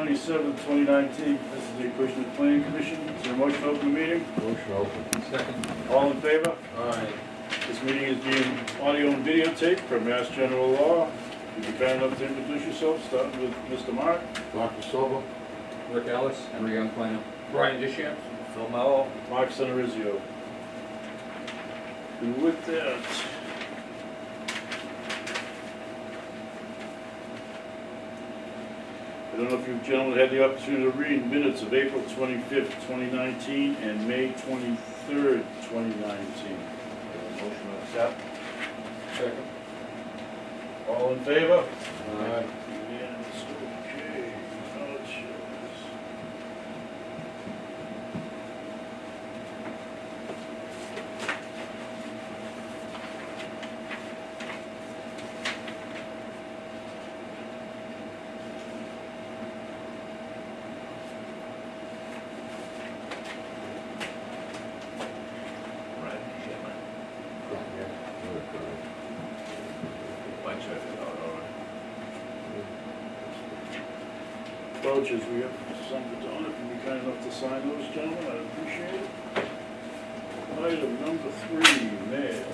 27th, 2019. This is the Acushnet Planning Commission. Is there a motion to open the meeting? Motion open. Second. All in favor? Aye. This meeting is being audio and videotaped per Mass General Law. Would you be kind enough to introduce yourself, starting with Mr. Mark? Dr. Silva. Rick Ellis. Henry Young Planner. Brian Dishamps. Phil Mello. Mark Centerizio. And with that, I don't know if you gentlemen had the opportunity to read minutes of April 25th, 2019 and May 23rd, 2019. Motion to accept. Second. All in favor? Aye. Unanimous, okay. Vouchers. Right, Chairman. My check is out, all right. Vouchers, we have some for Donna. If you'd be kind enough to sign those, gentlemen, I'd appreciate it. Item number 3, mail.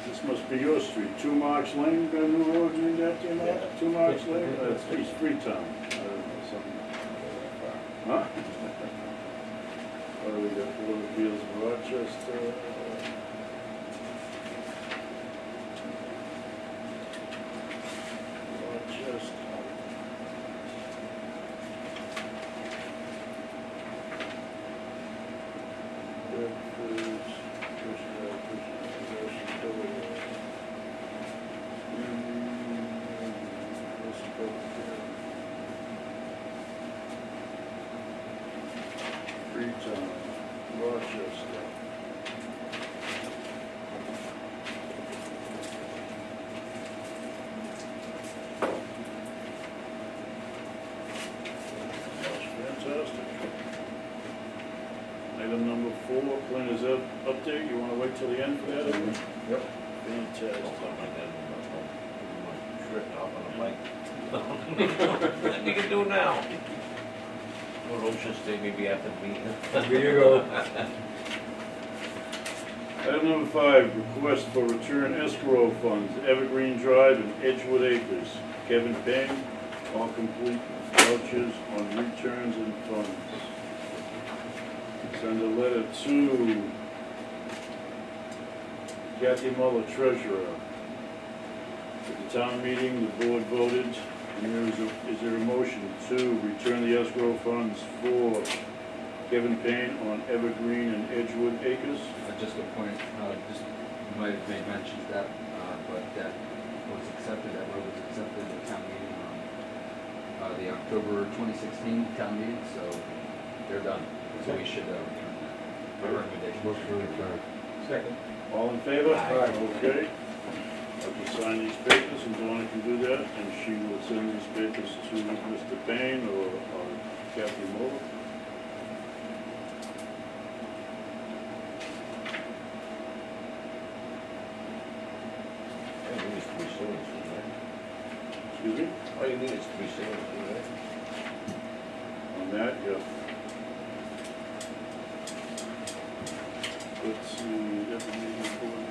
This must be your street, 2 Marks Lane, got a new road named after you now? Yeah. 2 Marks Lane, it's East Freetown. I don't know, something. Huh? What do we got, Little Fields of Rochester? Rochester. Bedford, Freetown, Rochester. That's fantastic. Item number 4, planners update. You want to wait till the end for that? Yep. Fantastic. Don't put my head in my shirt off on the bike. Nothing you can do now. Well, Ocean State maybe after the meeting. Here you go. Item number 5, request for return escrow funds, Evergreen Drive and Edgewood Acres. Kevin Payne, all complete vouchers on returns and funds. Send a letter to Kathy Muller, Treasurer. At the town meeting, the board voted, and is there a motion to return the escrow funds for Kevin Payne on Evergreen and Edgewood Acres? Just a point, just, you might have made mention of that, but that was accepted, that road was accepted at the town meeting on the October 2016 town meeting, so they're done. So we should return that. My recommendation. Motion to return. Second. All in favor? Aye. Okay. I'll just sign these papers, and Donna can do that, and she will send these papers to Mr. Payne or Kathy Muller. All you need is 3 signatures, right? Excuse me? All you need is 3 signatures, right? On that, yeah. Let's see, Evergreen Board.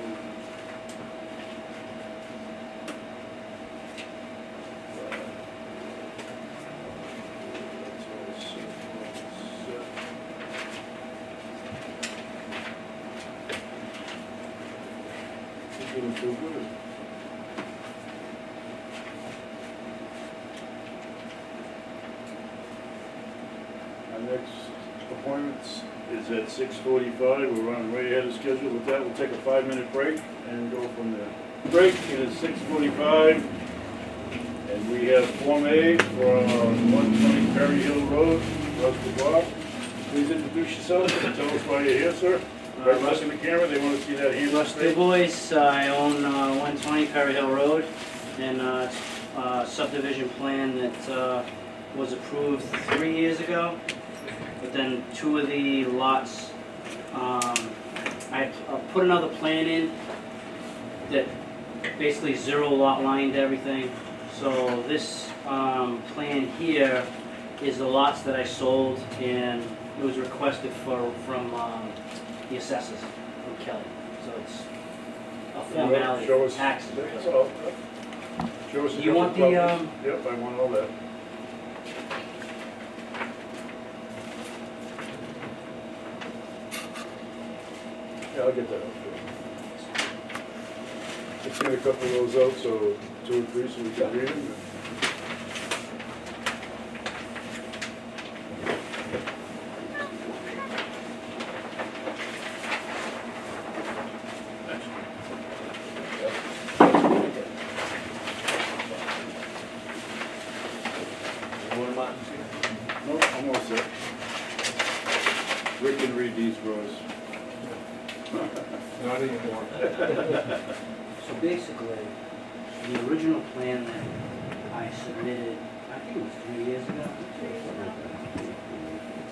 That's all set. You're doing too good. Our next appointments is at 6:45. We're running way ahead of schedule. With that, we'll take a 5-minute break and go from there. Break, it is 6:45, and we have Form A for 120 Perry Hill Road, Russ DeBois. Please introduce yourself and tell us why you're here, sir. Right, Russ in the camera, they want to see that hand. Russ DuBois, I own 120 Perry Hill Road, and subdivision plan that was approved 3 years ago. but then two of the lots, I put another plan in that basically zero lot lined everything. So this plan here is the lots that I sold, and it was requested from the assessors, from Kelly. So it's a formality Show for us- taxes. that's really. all. Show us the You want different the, properties. Yep, I want all that. Yeah, I'll get that out for you. Let's get a couple of those out, so 2 or 3, so we can read them. Anyone, Martin, see? No, I'm all set. Rick can read these for us. Not anymore. So basically, the original plan that I submitted, I think it was 3 years ago.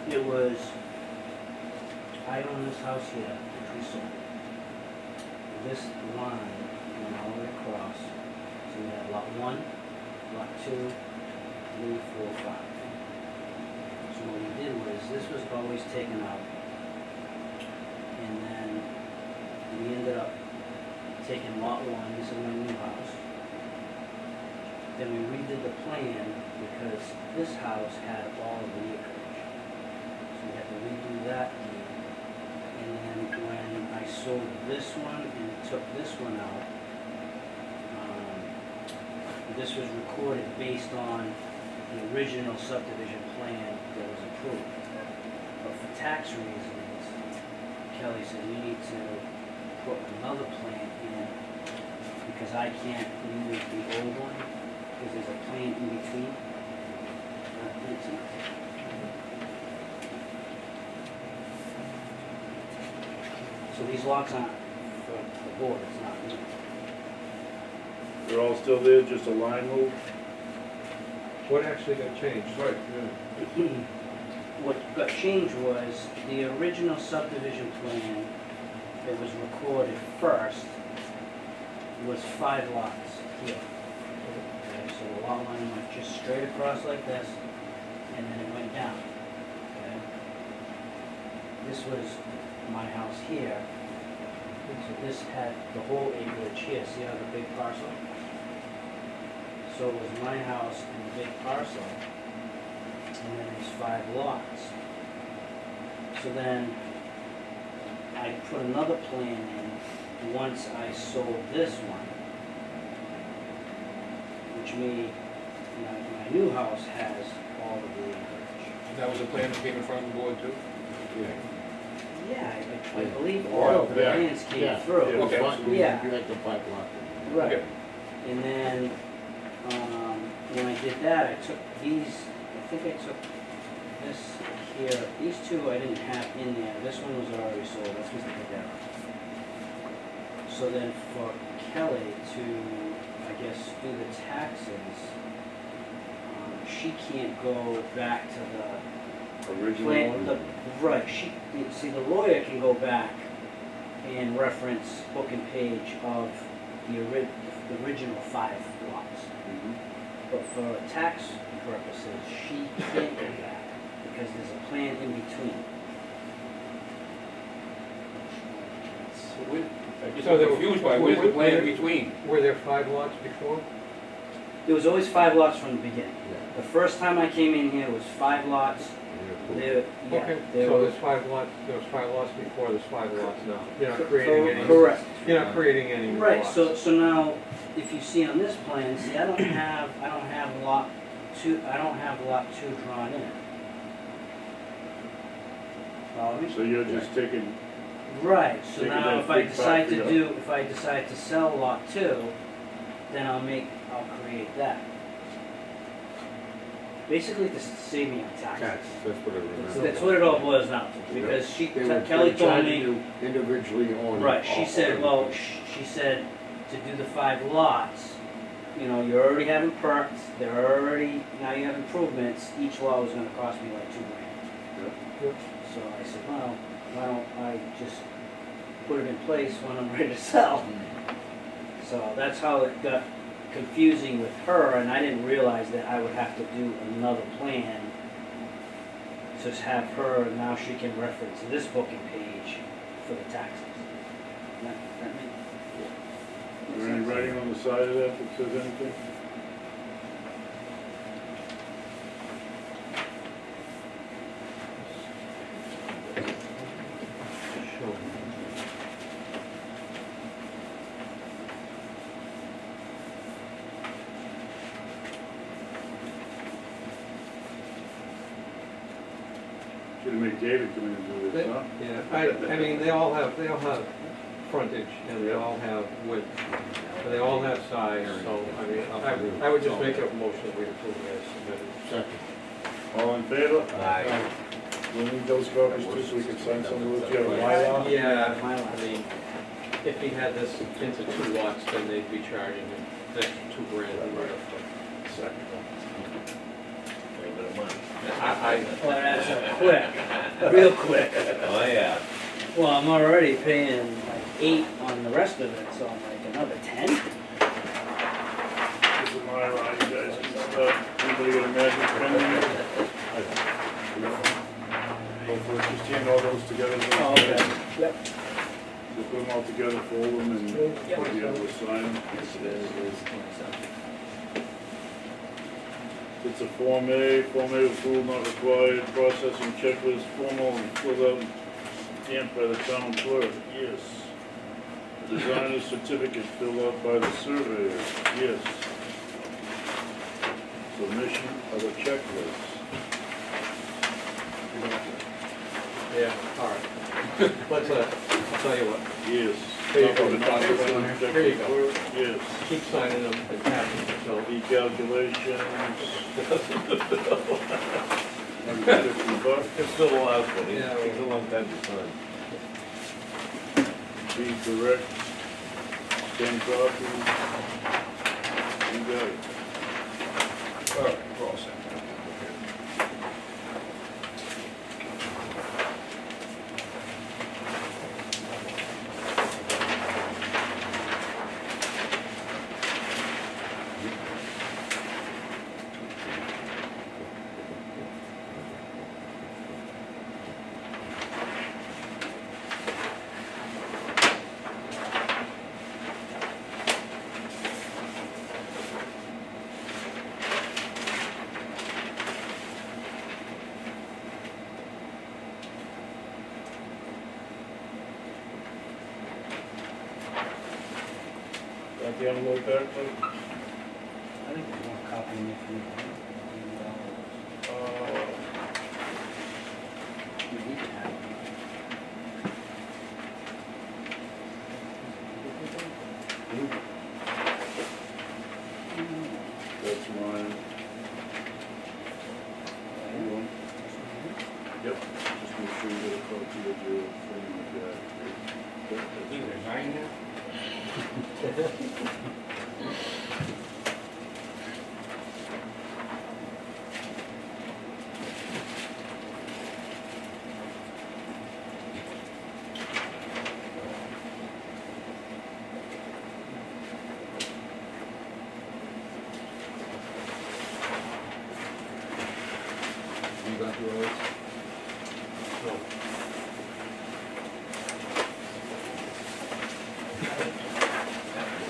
It was, I own this house here, which we sold. This line went all the way across. So we had lot 1, lot 2, 3, 4, 5. So what we did was, this was always taken out. And then we ended up taking lot 1, this is my new house. Then we redid the plan because this house had all of the acreage. So we had to redo that deed. And then when I sold this one and took this one out, this was recorded based on the original subdivision plan that was approved. But for tax reasons, Kelly said, you need to put another plan in because I can't use the old one, because there's a plan in between. That makes sense? So these lots aren't for the board, it's not me. They're all still there, just a line move? What actually got changed? Right, What got changed was the original subdivision plan that was recorded first was 5 lots here. Okay, so the lot line went just straight across like this, and then it went down. Okay? This was my house here. So this had the whole acreage here. See how the big parcel? So it was my house and the big parcel, and then there's 5 lots. So then I put another plan in once I sold this one, which made my new house has all of the acreage. That was a plan that came in front of the board too? Yeah, I believe all of the Yeah. plans came Yeah. through. Yeah. Okay. Yeah. You had the 5 lot. Right. Okay. And then, when I did that, I took these, I think I took this here, these two I didn't have in there. This one was already sold, that's Mr. Cordero. So then for Kelly to, I guess, do the taxes, she can't go back to the original plan, one? right, see, the lawyer can go back and reference book and page of the original 5 lots. Mhm. But for tax purposes, she can't go back because there's a plan in between. I guess I'm confused by, where's the plan in between? Were there 5 lots before? There was always 5 lots from the beginning. Yeah. The first time I came in here was 5 lots. There, yeah, Okay, there so was. there's 5 lots, there was 5 lots before, there's 5 lots now. You're not Co- creating any. Correct. You're not creating any new Right, lots. so now, if you see on this plan, see, I don't have lot 2 drawn in. Follow me? So you're just taking, Right, so Taking now that if I big decide property to if I decide to sell lot 2, then I'll create that. Basically to save me on taxes. Taxes, that's what I remember. That's what it all boils down to, because Kelly told me, Individually own. right, she said, well, she said, to do the 5 lots, you're already having perks, now you have improvements, each lot was gonna cost me like $2 grand. So I said, well, why don't I just put it in place when I'm ready to sell? So that's how it got confusing with her, and I didn't realize that I would have to do another plan. Just have her, now she can reference this booking page for the taxes. That Is there any writing on the side of that that says anything? Should've made David come in and do this, huh? Yeah, I mean, they all have frontage and they all have width, and they all have size, so, I mean, I would just make a motion that we approve as submitted. Second. All in favor? Aye. We'll need those copies too, so we can sign some of those. Do you have a Mylar? Yeah, My I last. mean, if he had this into 2 lots, then they'd be charging him an extra $2,000. Second. A little bit of money. Well, that's quick, real quick. Oh, yeah. Well, I'm already paying like 8 on the rest of it, so I'm like another 10? This is Mylar, you guys can start. Anybody got a magic pen in there? Hopefully, just hand all those together. Oh, okay. Yep. We'll put them all together, fold them, and Yep. we'll be able to sign them. Yes, it is 27. It's a Form A, Form A approval not required, processing checklist, formal and filled out, and stamped by the town clerk, yes. Designer's certificate filled out by the surveyor, yes. Submission of a checklist, Yeah, all right. Let's, I'll tell you what, yes. There you go. Checklist, There you go. clerk, yes. keep signing them and passing them, so. Recalculations, $150. It's still the last one. Yeah, It takes a long time to sign. Be correct, 10 copies. You got it. All right, we're all set. Got the envelope back, please? I think there's one copy in there for me. You need to have it. That's mine. You want? Yep, just make sure you get a copy of your thing like that. These are 9 now? You got yours? No.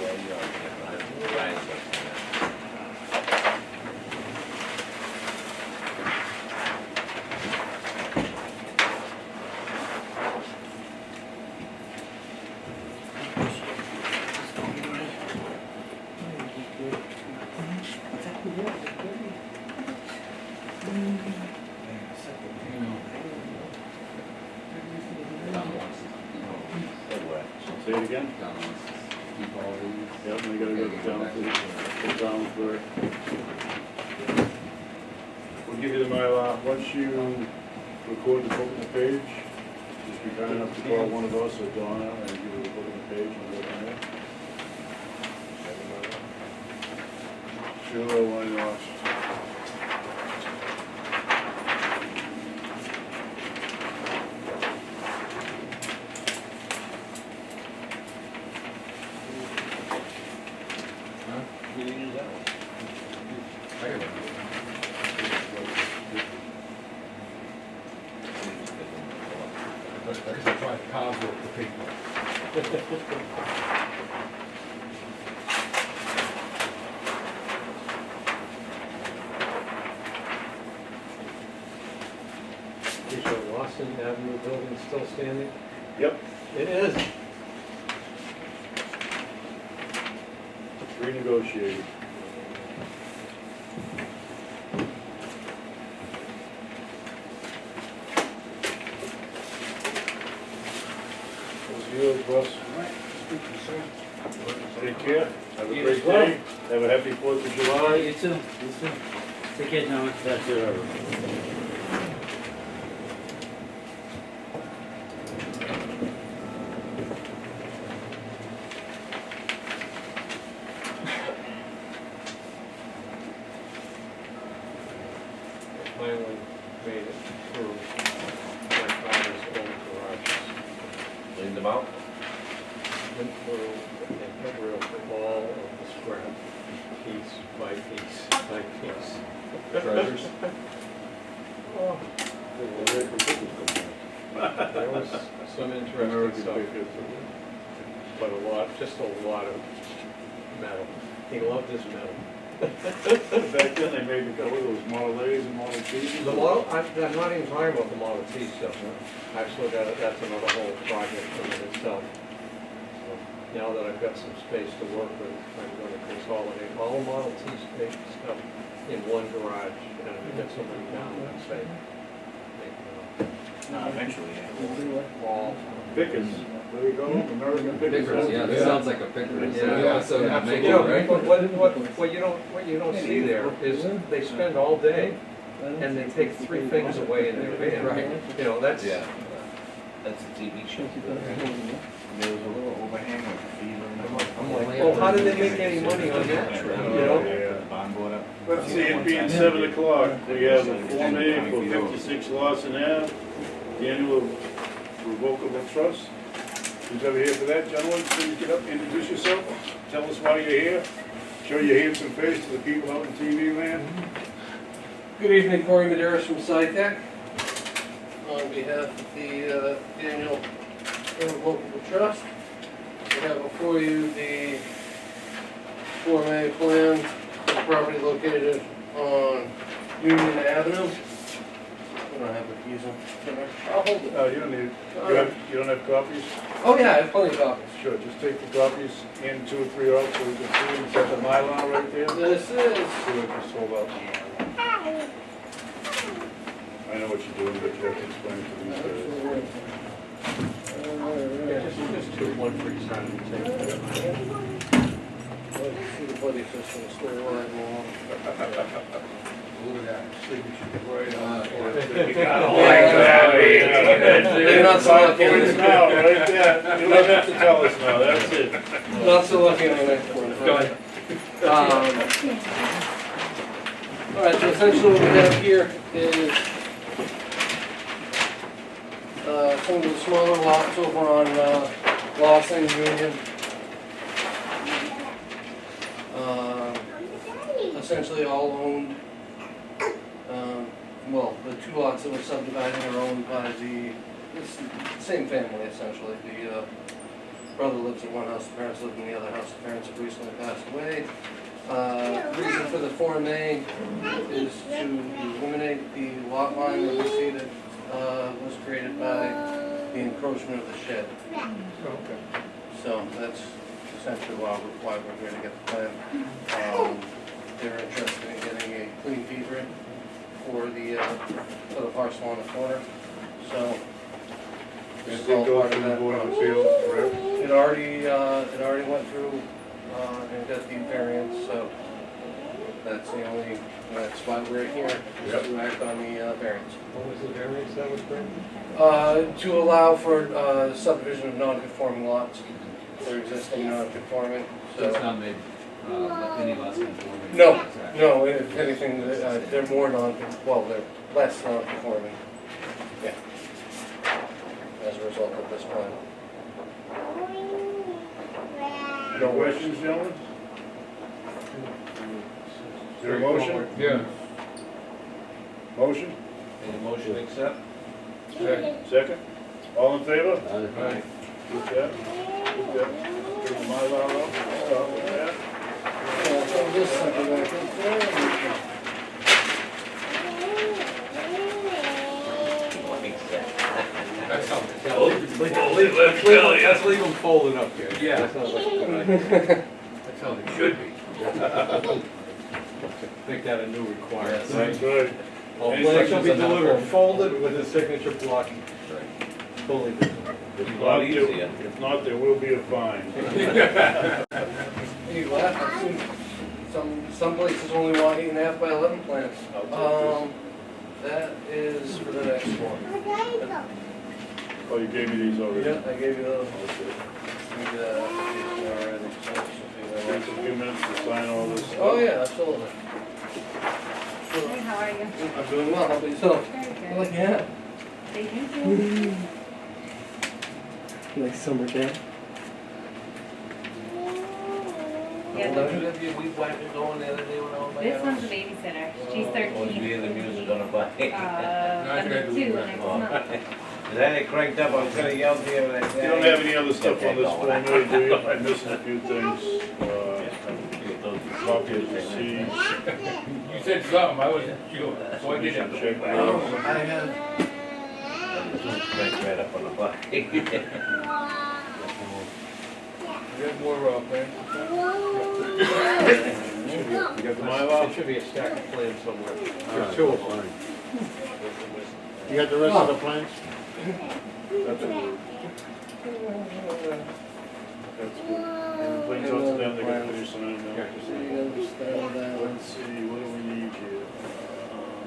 Yeah, you are, yeah, Ryan's looking at it. Don wants to keep all Say it again? Don wants to keep all these. Yep, and they gotta go down to the town clerk. We'll give you the Mylar, once you record the book on the page, just be kind enough to call one of us or Donna and give her the book on the page and go from there. Sure, why not? cars with the people. Is your Lawson Avenue building still standing? Yep, It is. renegotiated. What's yours, boss? Take care, have a You great as well. day, have a happy 4th of July. You too, you too. Take care, gentlemen. That's it. Finally made it through my father's old garages. Cleaned them out? Went through and got rid of all of the scrap, piece by piece by piece. Treasures. Oh, there was some interesting stuff, but a lot, just a lot of metal. He loved his metal. Back then, they made a couple of those Model A's and Model T's. The model, I'm not even talking about the Model T stuff. I've still got, that's another whole project in itself. So now that I've got some space to work with, I'm gonna consolidate all Model T space stuff in one garage, and get somebody down and say, Eventually, all. Pickers, there you go, American Pickers. Pickers, yeah, that sounds like a picker. Yeah. So Yeah. make You it, know, right? but what you don't see there is they spend all day and they take 3 things away in their van. Right. You know, that's. Yeah, that's a TV show. There was a little overhang with the fees on them. I'm like, oh, how did they make any money on that? You know? Yeah. Bond board up. Let's see, it being 7 o'clock, we have a Form A for 56 Lawson Ave, the annual revocable trust. Who's over here for that, gentlemen? Please get up, introduce yourself, tell us why you're here, show your handsome face to the people out in TV land. Good evening, Corey Maderas from SciTech. On behalf of the annual irrevocable trust, we have before you the Form A plan for the property located on Union Avenue. I don't have the keys on. I'll hold it. You don't need it. You don't have copies? Oh yeah, I have plenty of copies. Sure, just take the copies, hand 2 or 3 out so we can see them. Is that the Mylar right there? This is, See what just hold out. I know what you're doing, but you have to explain to these guys. Yeah, just do one for each side and take. see the buddy system is still alive and along. Look at that. You got all that, You're not so lucky. Points now, right there. You don't have to tell us now, that's it. Not so lucky on the next one. Go ahead. All right, so essentially what we have here is some of the smaller lots over on Lawson Union. Essentially all owned, well, the 2 lots that we're subdividing are owned by the same family essentially. The brother lives in one house, the parents live in the other house, the parents have recently passed away. Reason for the Form A is to eliminate the lot line that we see that was created by the encroachment of the shed. Okay. So that's essentially why we're here to get the plan. They're interested in getting a clean feed rig for the parcel on the corner. So this is all part of that process. It already went through and got the variance, so that's why we're here, is to act on the variance. What was the variance that was granted? To allow for subdivision of non-conforming lots. They're existing non-conforming, So it's so. not made, any less conforming? No, Exactly. no, if anything, they're more they're less non-conforming. Yeah. As a result of this plan. No questions, gentlemen? Is there a motion? Yeah. Motion? Any motion to accept? Second? All in favor? Aye. With that, bring the Mylar up, start with that. So this sucker back in there. That sounds. Let's leave them folded up here. Yeah. That sounds like a good idea. That sounds like it should be. Make that a new requirement. That's right. All Any plans shall be questions on that delivered form? folded with a signature block fully visible. If A not, lot there- easier. if not, there will be a fine. Hey, laugh, I've seen some places only want 8.5 by 11 plants. That is for the next one. Oh, you gave me these already? Yeah, I gave you those. Okay. Give you that application already. Takes a few minutes to sign all this stuff. Oh, yeah, absolutely. Hey, how are you? I'm doing well, how about yourself? Very I good. like your hat. Thank you. Nice summer day. Yeah, Did you have your weed whacker going the other day when I was by your this one's a house? babysitter. She's 13. Or me and the music gonna buy? Number 2 next month. And then it cranked up, I was gonna yell to you and I You said. don't have any other stuff on this form, really, do you? I'm missing a few things. Copy of the receipt. You said something, I wasn't sure, so I did have to check back. I have. Cranked right up on the bike. You got more, plans? You got the Mylar? There should be a stack of plans somewhere. Alright, There's two of that's them. fine. You got the rest of the plans? That's good. That's good. And the planes out to them, they're gonna finish signing them. You understand that? Let's see, what do we need here?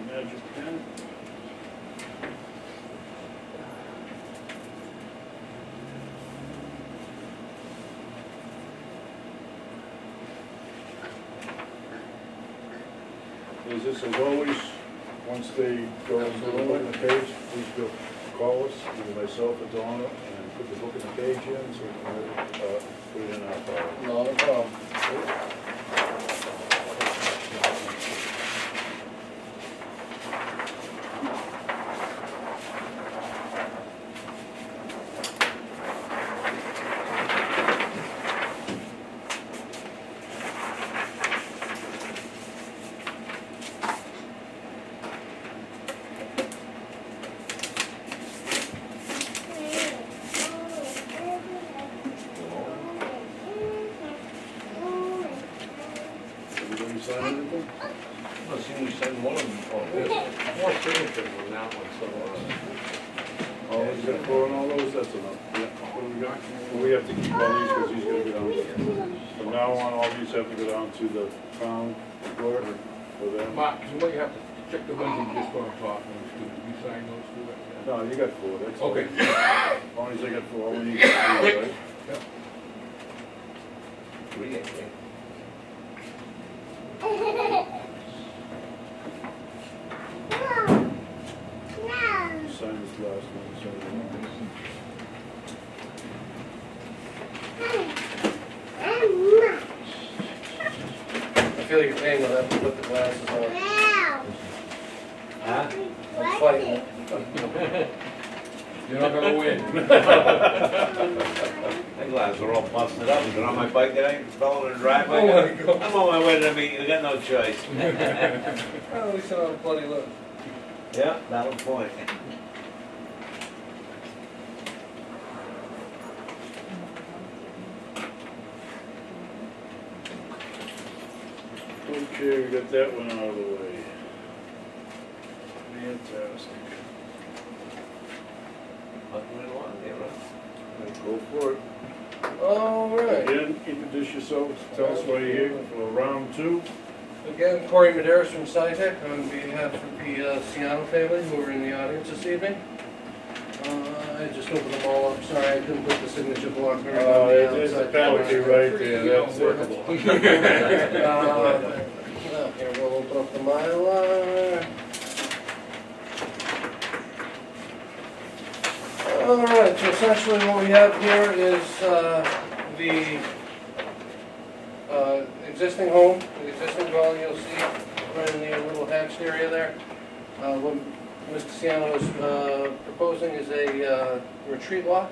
Magic pen? Is this as always, once they go into the book in the page, please feel call us, either myself or Donna, and put the book in the page in, so we can, put it in our file. Not a problem. Everybody sign everything? Well, see, we send one of them, More signatures on that one, so, Oh, he's got 4 on all those, that's enough. Yeah, what do we got? Well, we have to keep all these because he's gonna go down. From now on, all these have to go down to the town clerk for them. Mark, you might have to check the ones you just on top, those two, you sign those two? No, you got 4, that's all. Okay. As long as I got 4, all we need is 3, right? three, I think. Sign this last one, sign it. I feel like you're paying with that to put the glasses on. Huh? I'm fighting it. You're not gonna win. My glasses are all busted up, I've been on my bike today, fell in the driveway. Oh my God. I'm on my way to the meeting, I got no choice. Well, at least I don't have bloody lip. Yeah, that'll point. Okay, we got that one out of the way. Fantastic. Nothing in one, yeah, right? Right, go for it. All right. Again, introduce yourself, tell us why you're here for round 2. Again, Corey Maderas from SciTech on behalf of the Ciano family who are in the audience this evening. I just opened them all up, sorry I couldn't put the signature block right on the There's a outside. penalty right there, that's it. Here, we'll open up the Mylar. All right, so essentially what we have here is the existing home, the existing dwelling you'll see right in the little hatched area there. What Mr. Siano is proposing is a retreat lot.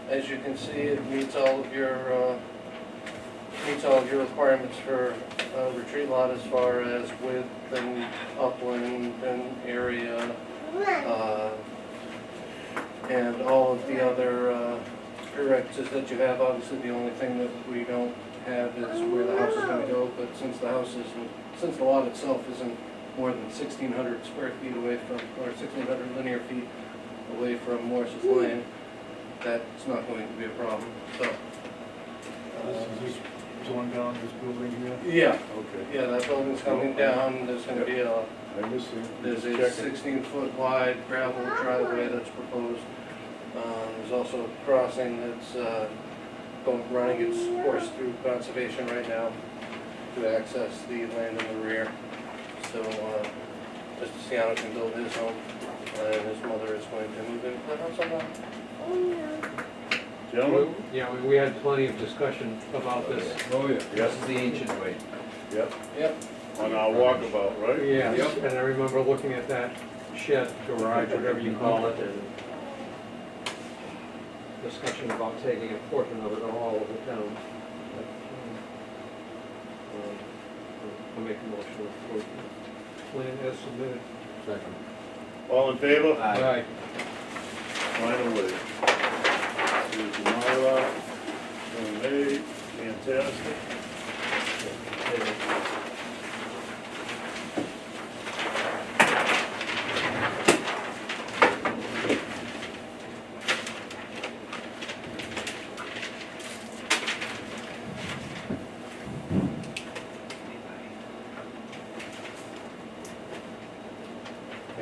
As you can see, it meets all of your requirements for a retreat lot as far as width and upland and area, and all of the other prerequisites that you have. Obviously, the only thing that we don't have is where the house is gonna go, but since the lot itself isn't more than 1,600 square feet away from, or 1,600 linear feet away from Morse's Lane, that's not going to be a problem, so. This is one down this building here? Yeah, Okay. yeah, that building's coming down, there's gonna be I missed it. there's Just a checking. 16-foot wide gravel driveway that's proposed. There's also a crossing that's running its course through conservation right now to access the land in the rear. So Mr. Siano can build his home, and his mother is going to move into the house on that. Gentlemen? Yeah, we had plenty of discussion about this. Oh, yeah. This is the ancient way. Yep, Yep. on our walkabout, right? Yes, and I remember looking at that shed, garage, whatever you call it, and discussion about taking a portion of it or all of it down. But, I'll make a motion for the plan as submitted. Second. All in favor? Aye. Finally. Here's the Mylar. Made, fantastic.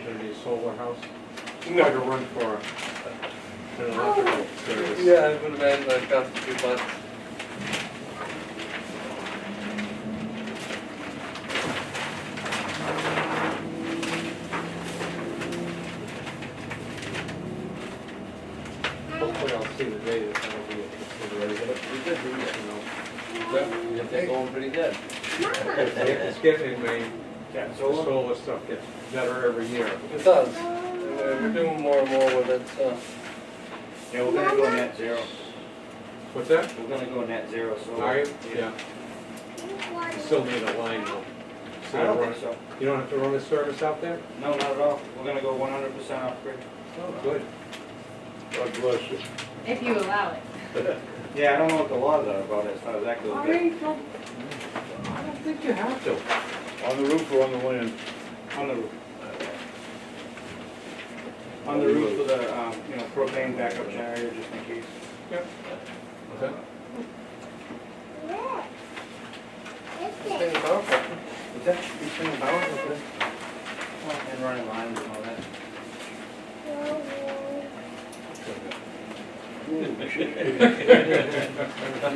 Should be a solar house. No. Like a run for an electrical service. Yeah, I would imagine that costs a few bucks. Hopefully I'll see the day that that'll be a consideration. You know, They're going pretty good. It's getting, the solar stuff gets better every year. It does. And we're doing more and more with it, so. Yeah, we're gonna go net zero. What's that? We're gonna go net zero, so. Are you? Yeah. You still need a line though. So I don't run- think so. You don't have to run a service out there? No, not at all. We're gonna go 100% off grid. Oh, good. God bless you. If you allow it. Yeah, I don't know what the laws are about it as far as that goes. but- I don't think you have to. On the roof or on the land? On the roof. On the roof with a, propane backup generator just in case. Okay. Staying powerful. Is that, you spending power with this? And running lines and all that.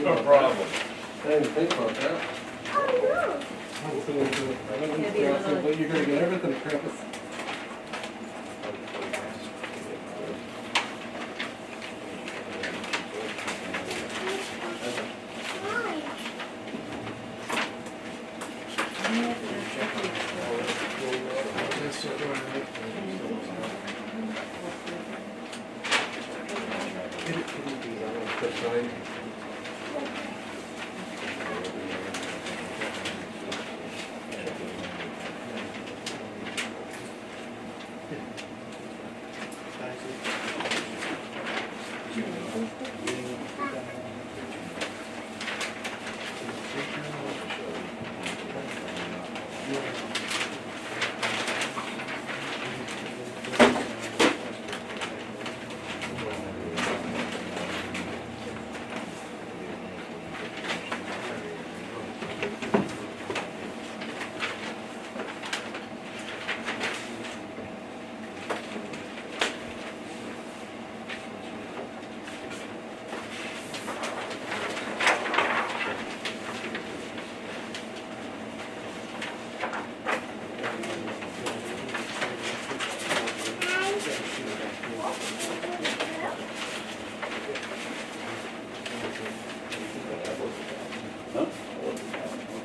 No problem. I didn't think about that. But you're gonna get everything, Travis. Good sign.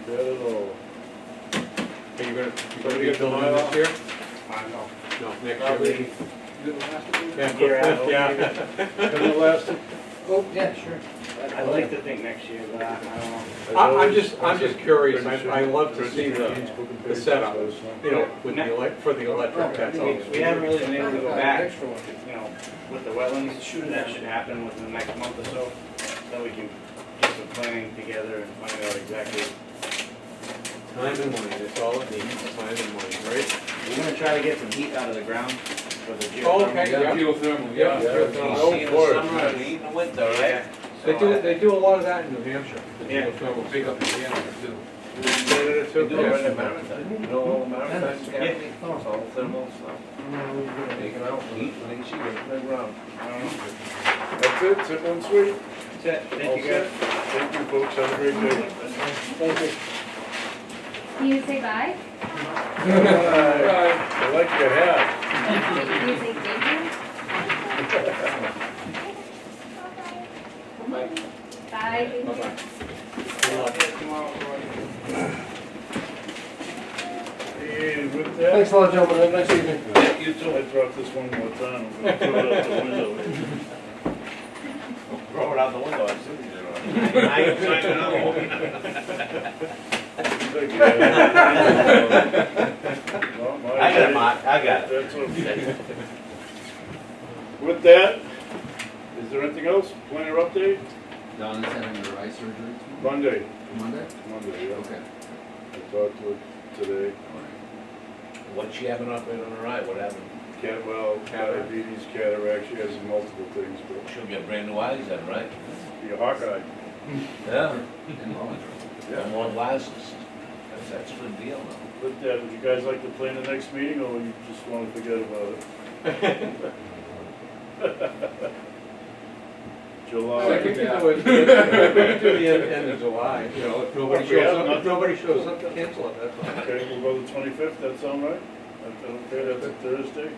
Not at all. Are you gonna be doing this here? No. No, next year. Probably, maybe. Year Yeah, out. yeah. Can it last it? oh, yeah, sure. I'd like to think next year, but I don't know. I'm just curious, I love to see the setup, you know, with the for the electric, that's all. We haven't really been able to go back, Extra one. you know, with the wetlands, that should happen within the next month or so, so we can get some planning together and find out exactly. Time and money, that's all it needs, time and money, right? We're gonna try to get some heat out of the ground for the geothermal. Oh, okay, yeah. Geothermal, Yeah, yeah. geothermal. You see in the summer and heat in the winter, right? They do a lot of that in New Hampshire. Yeah. Geothermal, big up in Canada too. Canada They too. do it in America. You know, all America, it's Yeah. all thermal stuff. Taking out heat, and then she goes to the ground. That's it, simple and sweet. That's it, All thank you set. guys. Thank you, folks, have a great day. Thank you. Can you say bye? I like your hat. Can you say thank you? Bye, thank you. And with that, Thanks a lot, gentlemen, have a nice evening. Yeah, you too. I dropped this one more time, I'm gonna throw it out the window. Throw it out the window, I see you. I ain't trying another one. Well, my I got it, day- Mark, I got it. That's okay. With that, is there anything else? Planner update? Donna's having her eye surgery tomorrow, Monday. Monday? Monday, yeah. Okay. I talked to her today. What's she having up in her eye? What happened? Well, diabetes, cataract, she has multiple things, but She'll get brand new eyes then, right? be a Hawkeye. Yeah. And Rollins. No more glasses. That's a good deal, though. With that, would you guys like to plan the next meeting, or you just want to forget about it? July. We can do it, we can do the end of July, you know, if nobody If we have shows up, nothing. if nobody shows up, cancel it, that's all. Okay, we'll go the 25th, that sound right? Okay, that's a Thursday?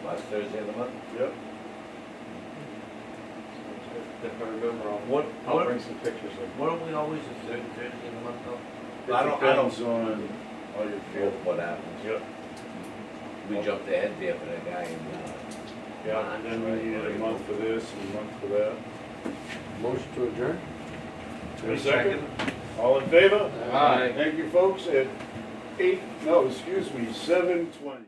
Last Thursday of the month. Yep. If I remember, What, I'll what, bring some pictures of. what are we always, the third Thursday of the month, though? It I don't, depends on how you feel. what happens. Yep. We jumped ahead there for that guy in, Yeah, and then we needed a month for this and a month for that. Motion to adjourn? A second? All in favor? Aye. Thank you, folks, at 7:20.